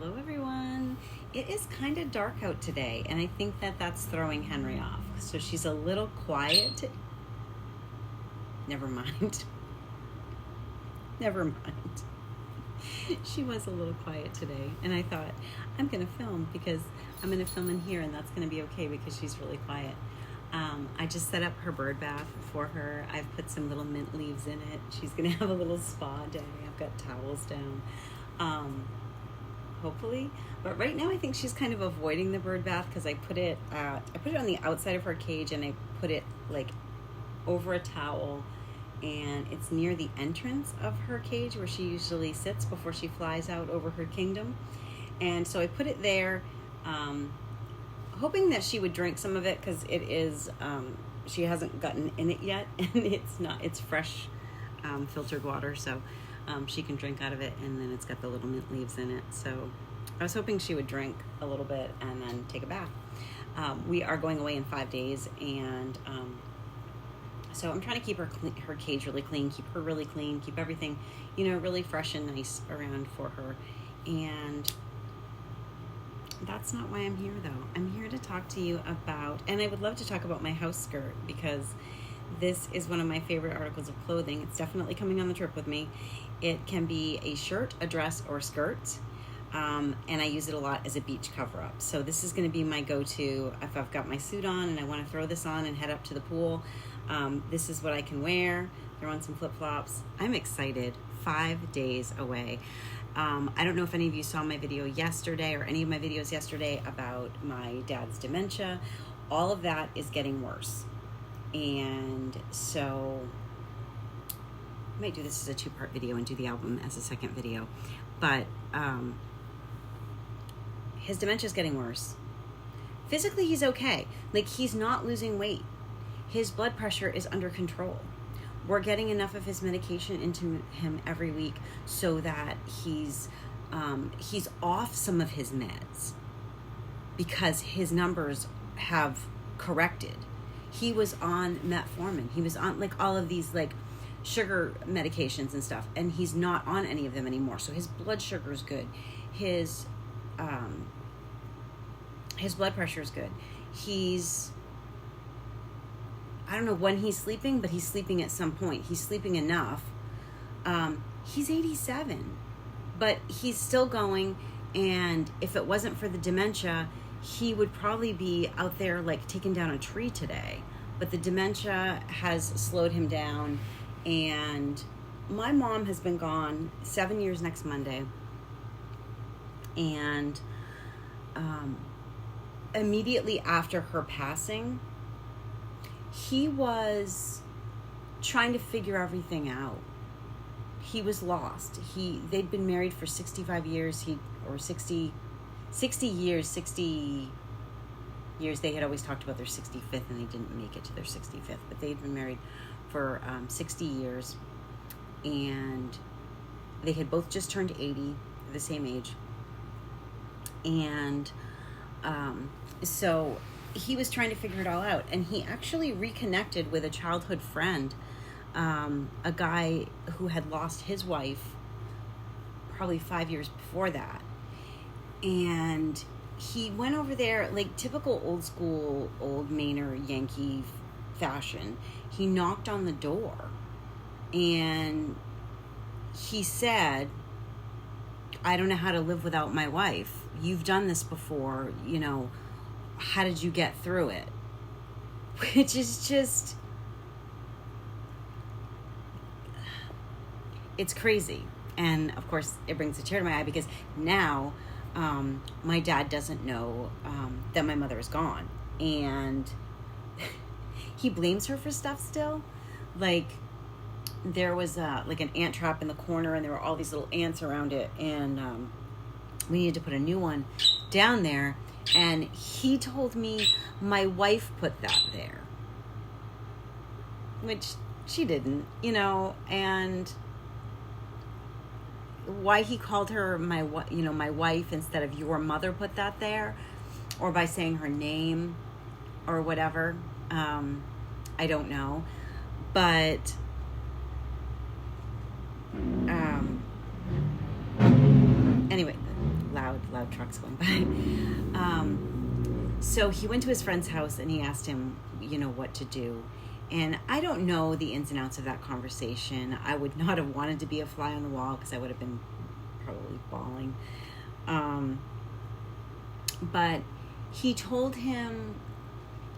Hello everyone. It is kind of dark out today, and I think that's throwing Henry off. So she's a little quiet. Never mind. Never mind. She was a little quiet today, and I thought, I'm going to film because I'm going to film in here, and that's going to be okay because she's really quiet. I just set up her bird bath for her. I've put some little mint leaves in it. She's going to have a little spa day. I've got towels down. Hopefully, but right now I think she's kind of avoiding the bird bath because I put it on the outside of her cage, and I put it like over a towel, and it's near the entrance of her cage where she usually sits before she flies out over her kingdom. And so I put it there, hoping that she would drink some of it because it is she hasn't gotten in it yet, and it's fresh filtered water, so she can drink out of it, and then it's got the little mint leaves in it. So I was hoping she would drink a little bit and then take a bath. We are going away in 5 days, and so I'm trying to keep her cage really clean, keep her really clean, keep everything, really fresh and nice around for her. And that's not why I'm here, though. I'm here to talk to you about, and I would love to talk about my house skirt, because this is one of my favorite articles of clothing. It's definitely coming on the trip with me. It can be a shirt, a dress, or a skirt, and I use it a lot as a beach cover-up. So this is going to be my go-to if I've got my suit on and I want to throw this on and head up to the pool. This is what I can wear. Throw on some flip-flops. I'm excited. 5 days away. I don't know if any of you saw my video yesterday or any of my videos yesterday about my dad's dementia. All of that is getting worse. And so I might do this as a 2-part video and do the album as a second video. But his dementia is getting worse. Physically, he's okay. Like, he's not losing weight. His blood pressure is under control. We're getting enough of his medication into him every week so that he's off some of his meds because his numbers have corrected. He was on metformin. He was on like all of these like sugar medications and stuff, and he's not on any of them anymore. So his blood sugar is good. His blood pressure is good. I don't know when he's sleeping, but he's sleeping at some point. He's sleeping enough. He's 87, but he's still going. And if it wasn't for the dementia, he would probably be out there like taking down a tree today. But the dementia has slowed him down. And my mom has been gone 7 years next Monday. And immediately after her passing, he was trying to figure everything out. He was lost. They'd been married for 65 years, 60 years. They had always talked about their 65th, and they didn't make it to their 65th, but they'd been married for 60 years, and they had both just turned 80, the same age. And so he was trying to figure it all out, and he actually reconnected with a childhood friend, a guy who had lost his wife probably 5 years before that. And he went over there like typical old school, old Mainer Yankee fashion. He knocked on the door, and he said, I don't know how to live without my wife. You've done this before, how did you get through it? Which is just, it's crazy. And of course it brings a tear to my eye because now my dad doesn't know that my mother is gone, and he blames her for stuff still. Like, there was like an ant trap in the corner, and there were all these little ants around it, and we needed to put a new one down there. And he told me my wife put that there, which she didn't, and why he called her my wife instead of your mother put that there, or by saying her name or whatever. I don't know, but anyway, loud loud trucks going by. So he went to his friend's house and he asked him, what to do. And I don't know the ins and outs of that conversation. I would not have wanted to be a fly on the wall because I would have been probably bawling. But he told him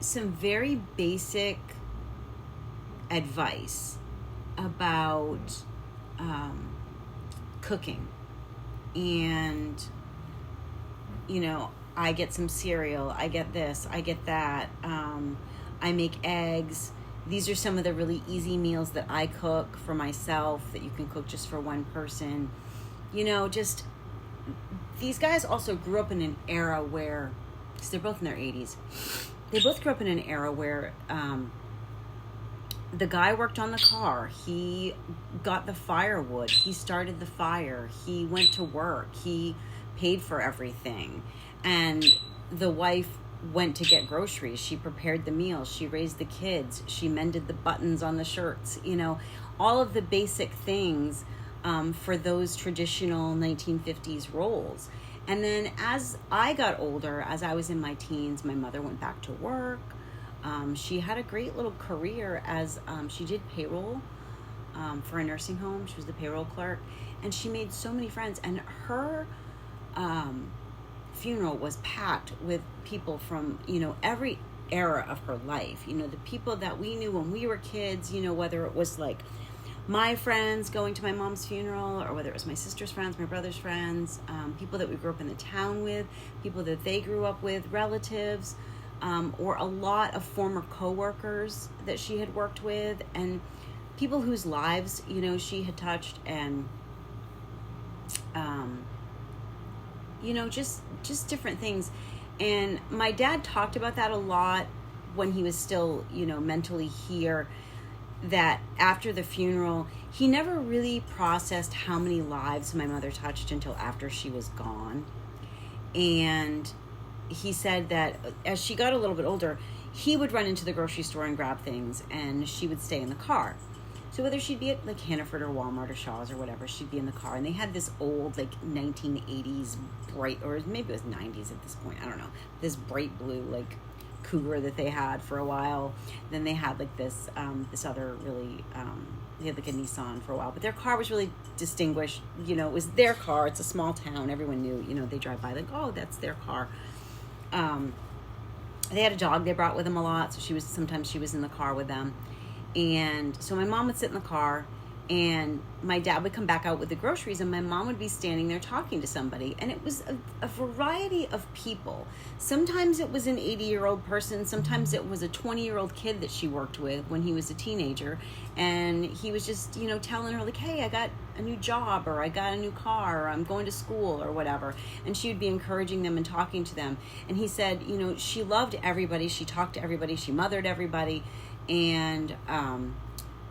some very basic advice about cooking. And, I get some cereal, I get this, I get that, I make eggs. These are some of the really easy meals that I cook for myself that you can cook just for one person. Just, these guys also grew up in an era where, because they're both in their 80s, they both grew up in an era where the guy worked on the car, he got the firewood, he started the fire, he went to work, he paid for everything. And the wife went to get groceries. She prepared the meals. She raised the kids. She mended the buttons on the shirts. All of the basic things for those traditional 1950s roles. And then as I got older, as I was in my teens, my mother went back to work. She had a great little career as she did payroll for a nursing home. She was the payroll clerk. And she made so many friends. And her funeral was packed with people from, every era of her life. The people that we knew when we were kids, whether it was like my friends going to my mom's funeral, or whether it was my sister's friends, my brother's friends, people that we grew up in the town with, people that they grew up with, relatives, or a lot of former co-workers that she had worked with, and people whose lives, she had touched, and just different things. And my dad talked about that a lot when he was still, mentally here, that after the funeral, he never really processed how many lives my mother touched until after she was gone. And he said that as she got a little bit older, he would run into the grocery store and grab things, and she would stay in the car. So whether she'd be at like Hannaford or Walmart or Shaw's or whatever, she'd be in the car. And they had this old like 1980s bright, or maybe it was 90s at this point, I don't know, this bright blue like Cougar that they had for a while. Then they had like this other really, they had like a Nissan for a while. But their car was really distinguished. It was their car. It's a small town. Everyone knew, they drive by like, oh, that's their car. They had a dog they brought with them a lot. So sometimes she was in the car with them. And so my mom would sit in the car, and my dad would come back out with the groceries, and my mom would be standing there talking to somebody. And it was a variety of people. Sometimes it was an 80-year-old person. Sometimes it was a 20-year-old kid that she worked with when he was a teenager. And he was just, telling her like, hey, I got a new job, or I got a new car, or I'm going to school, or whatever. And she would be encouraging them and talking to them. And he said, she loved everybody. She talked to everybody. She mothered everybody. And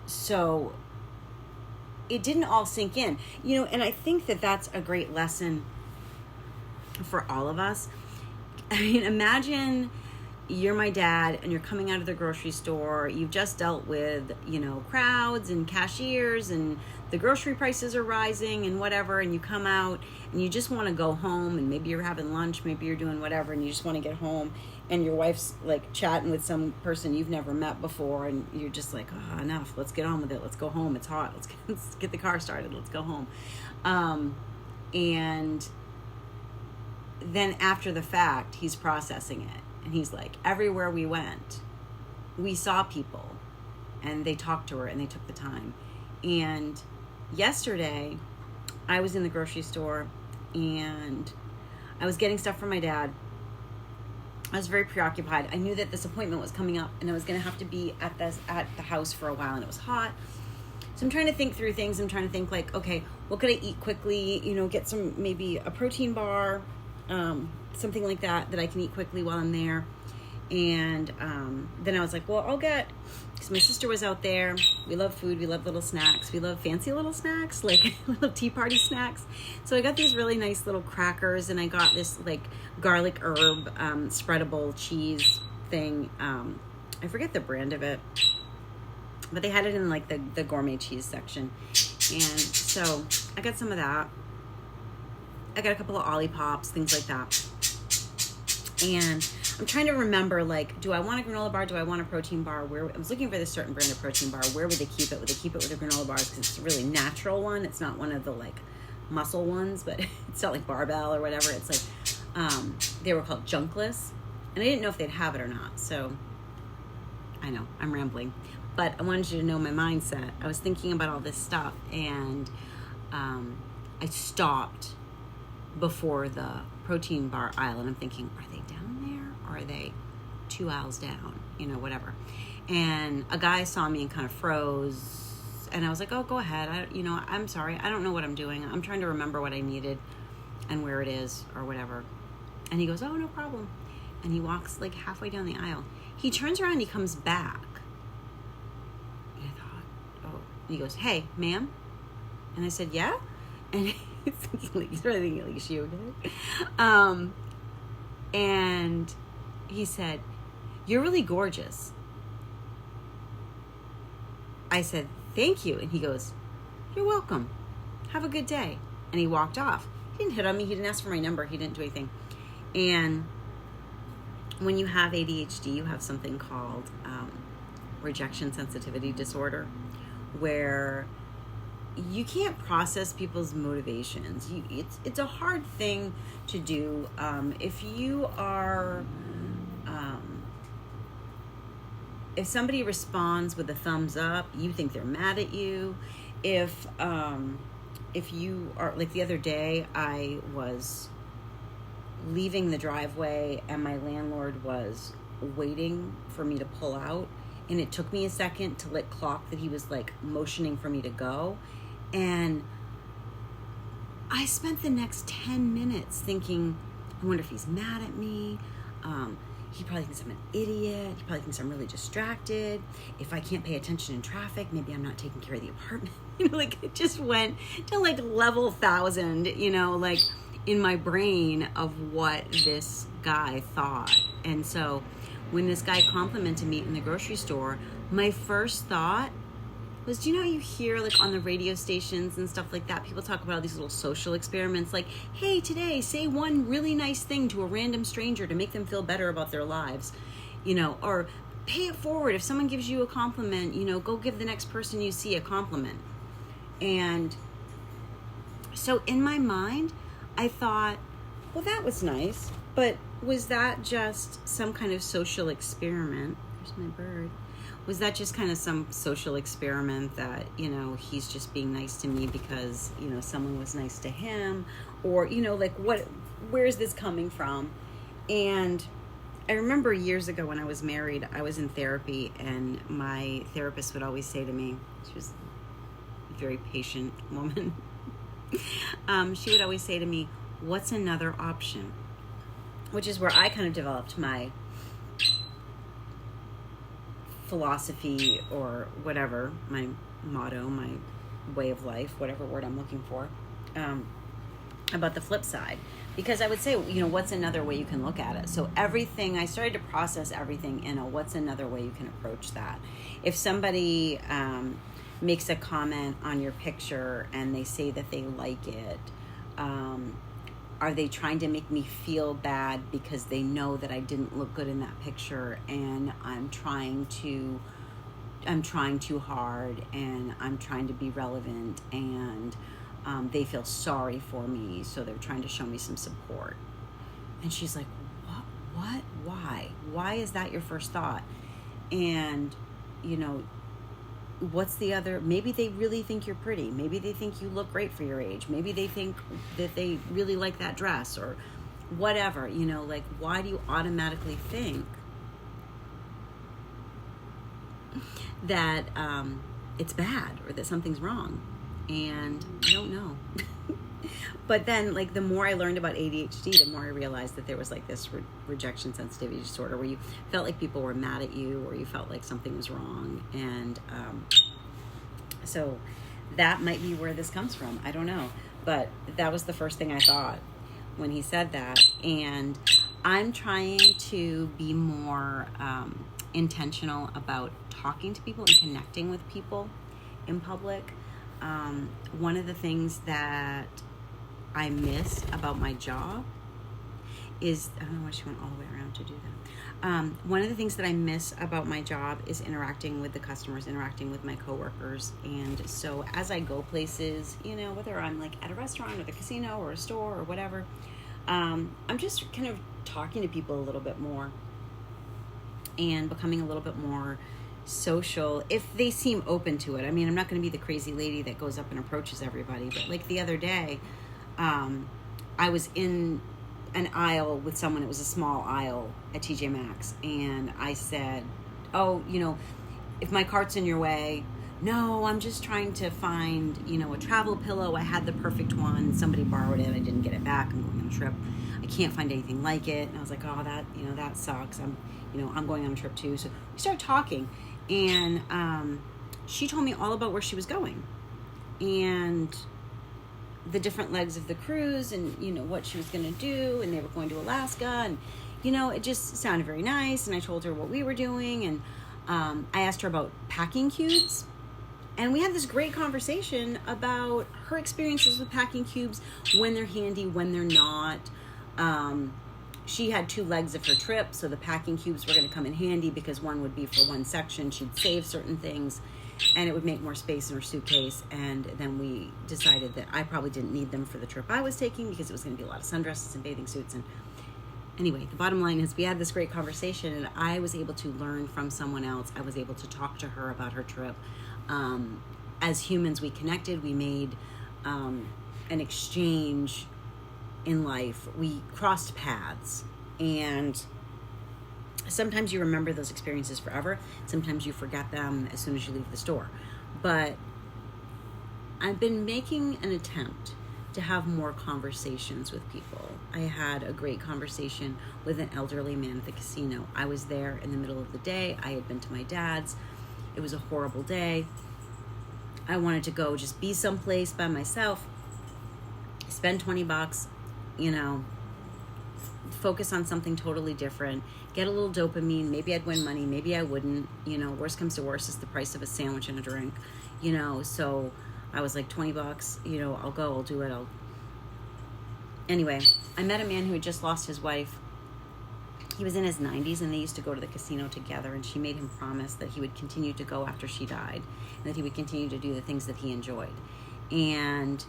so it didn't all sink in, and I think that that's a great lesson for all of us. I mean, imagine you're my dad and you're coming out of the grocery store. You've just dealt with, crowds and cashiers, and the grocery prices are rising and whatever, and you come out and you just want to go home, and maybe you're having lunch, maybe you're doing whatever, and you just want to get home, and your wife's like chatting with some person you've never met before, and you're just like, oh, enough, let's get on with it, let's go home, it's hot, let's get the car started, let's go home. And then after the fact, he's processing it, and he's like, everywhere we went, we saw people, and they talked to her, and they took the time. And yesterday, I was in the grocery store, and I was getting stuff for my dad. I was very preoccupied. I knew that this appointment was coming up, and I was going to have to be at the house for a while, and it was hot. So I'm trying to think through things. I'm trying to think like, okay, what could I eat quickly? Get some, maybe a protein bar, something like that I can eat quickly while I'm there. And then I was like, well, I'll get, because my sister was out there. We love food. We love little snacks. We love fancy little snacks, like little tea party snacks. So I got these really nice little crackers, and I got this like garlic herb spreadable cheese thing. I forget the brand of it, but they had it in like the gourmet cheese section. And so I got some of that. I got a couple of Olippops, things like that. And I'm trying to remember, like, do I want a granola bar? Do I want a protein bar? Where I was looking for this certain brand of protein bar. Where would they keep it? Would they keep it with the granola bars? Because it's a really natural one. It's not one of the, like, muscle ones, but it's not like Barbell or whatever. It's like, they were called Junkless. And I didn't know if they'd have it or not. So, I know, I'm rambling. But I wanted you to know my mindset. I was thinking about all this stuff, and I stopped before the protein bar aisle, and I'm thinking, are they down there, or are they 2 aisles down, whatever. And a guy saw me and kind of froze, and I was like, oh, go ahead. I'm sorry, I don't know what I'm doing. I'm trying to remember what I needed and where it is or whatever. And he goes, oh, no problem. And he walks like halfway down the aisle. He turns around and he comes back. And I thought, oh. And he goes, hey, ma'am. And I said, yeah? And he's really thinking, like, is she okay? And he said, you're really gorgeous. I said, thank you. And he goes, you're welcome. Have a good day. And he walked off. He didn't hit on me. He didn't ask for my number. He didn't do anything. And when you have ADHD, you have something called rejection sensitivity disorder, where you can't process people's motivations. It's a hard thing to do. If you are, if somebody responds with a thumbs up, you think they're mad at you. If you are, like the other day, I was leaving the driveway and my landlord was waiting for me to pull out, and it took me a second to let clock that he was like motioning for me to go. And I spent the next 10 minutes thinking, I wonder if he's mad at me. He probably thinks I'm an idiot. He probably thinks I'm really distracted. If I can't pay attention in traffic, maybe I'm not taking care of the apartment. Like it just went to like level 1,000, like in my brain of what this guy thought. And so when this guy complimented me in the grocery store, my first thought was, do you know how you hear like on the radio stations and stuff like that, people talk about all these little social experiments, like, hey, today say one really nice thing to a random stranger to make them feel better about their lives, or pay it forward. If someone gives you a compliment, go give the next person you see a compliment. And so in my mind, I thought, well, that was nice, but was that just some kind of social experiment? There's my bird. Was that just kind of some social experiment that, he's just being nice to me because, someone was nice to him? Or, like, where is this coming from? And I remember years ago when I was married, I was in therapy, and my therapist would always say to me, she was a very patient woman, she would always say to me, what's another option? Which is where I kind of developed my philosophy or whatever, my motto, my way of life, whatever word I'm looking for, about the flip side. Because I would say, what's another way you can look at it? So everything, I started to process everything in a what's another way you can approach that. If somebody makes a comment on your picture and they say that they like it, are they trying to make me feel bad because they know that I didn't look good in that picture, and I'm trying too hard, and I'm trying to be relevant, and they feel sorry for me, so they're trying to show me some support? And she's like, what? Why is that your first thought? And, what's the other? Maybe they really think you're pretty. Maybe they think you look great for your age. Maybe they think that they really like that dress or whatever, like, why do you automatically think that it's bad or that something's wrong? And I don't know. But then, like, the more I learned about ADHD, the more I realized that there was like this rejection sensitivity disorder where you felt like people were mad at you, or you felt like something was wrong. And so that might be where this comes from. I don't know. But that was the first thing I thought when he said that. And I'm trying to be more intentional about talking to people and connecting with people in public. One of the things that I miss about my job is, I don't know why she went all the way around to do that. One of the things that I miss about my job is interacting with the customers, interacting with my coworkers. And so as I go places, you know, whether I'm like at a restaurant or the casino or a store or whatever, I'm just kind of talking to people a little bit more and becoming a little bit more social if they seem open to it. I mean, I'm not going to be the crazy lady that goes up and approaches everybody, but like the other day, I was in an aisle with someone. It was a small aisle at TJ Maxx, and I said, oh, you know, if my cart's in your way, no, I'm just trying to find, you know, a travel pillow. I had the perfect one. Somebody borrowed it. I didn't get it back. I'm going on a trip. I can't find anything like it. And I was like, oh, that, you know, that sucks. I'm going on a trip too. So we started talking, and she told me all about where she was going and the different legs of the cruise, and, you know, what she was going to do. And they were going to Alaska, and, you know, it just sounded very nice. And I told her what we were doing, and I asked her about packing cubes. And we had this great conversation about her experiences with packing cubes, when they're handy, when they're not. She had 2 legs of her trip, so the packing cubes were going to come in handy because one would be for one section. She'd save certain things, and it would make more space in her suitcase. And then we decided that I probably didn't need them for the trip I was taking because it was going to be a lot of sundresses and bathing suits. And anyway, the bottom line is we had this great conversation, and I was able to learn from someone else. I was able to talk to her about her trip. As humans, we connected. We made an exchange in life. We crossed paths, and sometimes you remember those experiences forever. Sometimes you forget them as soon as you leave the store. But I've been making an attempt to have more conversations with people. I had a great conversation with an elderly man at the casino. I was there in the middle of the day. I had been to my dad's. It was a horrible day. I wanted to go just be someplace by myself, spend $20, you know, focus on something totally different, get a little dopamine. Maybe I'd win money, maybe I wouldn't, you know, worst comes to worst, it's the price of a sandwich and a drink, you know. So I was like, $20, you know, I'll go, I'll do it. Anyway, I met a man who had just lost his wife. He was in his 90s, and they used to go to the casino together, and she made him promise that he would continue to go after she died, and that he would continue to do the things that he enjoyed. And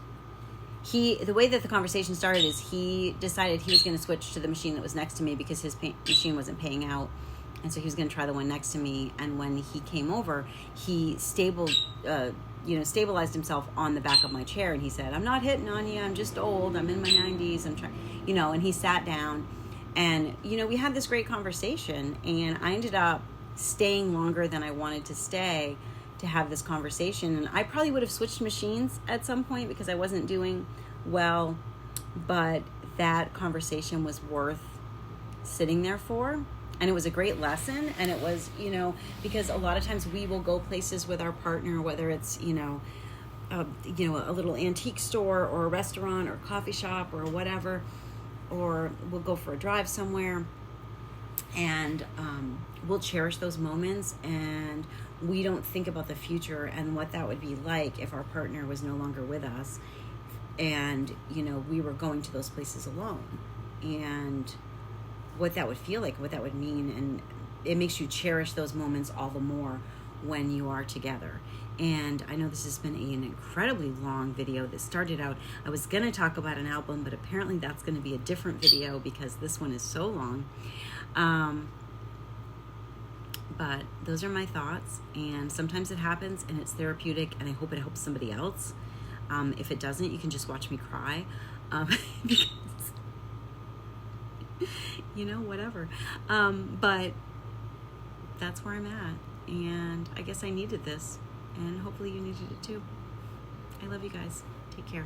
the way that the conversation started is he decided he was going to switch to the machine that was next to me because his machine wasn't paying out. And so he was going to try the one next to me. And when he came over, he stabilized himself on the back of my chair. And he said, I'm not hitting on you. I'm just old. I'm in my 90s. I'm trying, you know, and he sat down, and, you know, we had this great conversation, and I ended up staying longer than I wanted to stay to have this conversation. And I probably would have switched machines at some point because I wasn't doing well, but that conversation was worth sitting there for. And it was a great lesson. And it was, you know, because a lot of times we will go places with our partner, whether it's, a little antique store or a restaurant or a coffee shop or whatever, or we'll go for a drive somewhere, and we'll cherish those moments, and we don't think about the future and what that would be like if our partner was no longer with us, and, you know, we were going to those places alone, and what that would feel like, what that would mean. And it makes you cherish those moments all the more when you are together. And I know this has been an incredibly long video that started out, I was going to talk about an album, but apparently that's going to be a different video because this one is so long. But those are my thoughts, and sometimes it happens and it's therapeutic, and I hope it helps somebody else. If it doesn't, you can just watch me cry, because, you know, whatever. But that's where I'm at, and I guess I needed this. And hopefully you needed it too. I love you guys. Take care.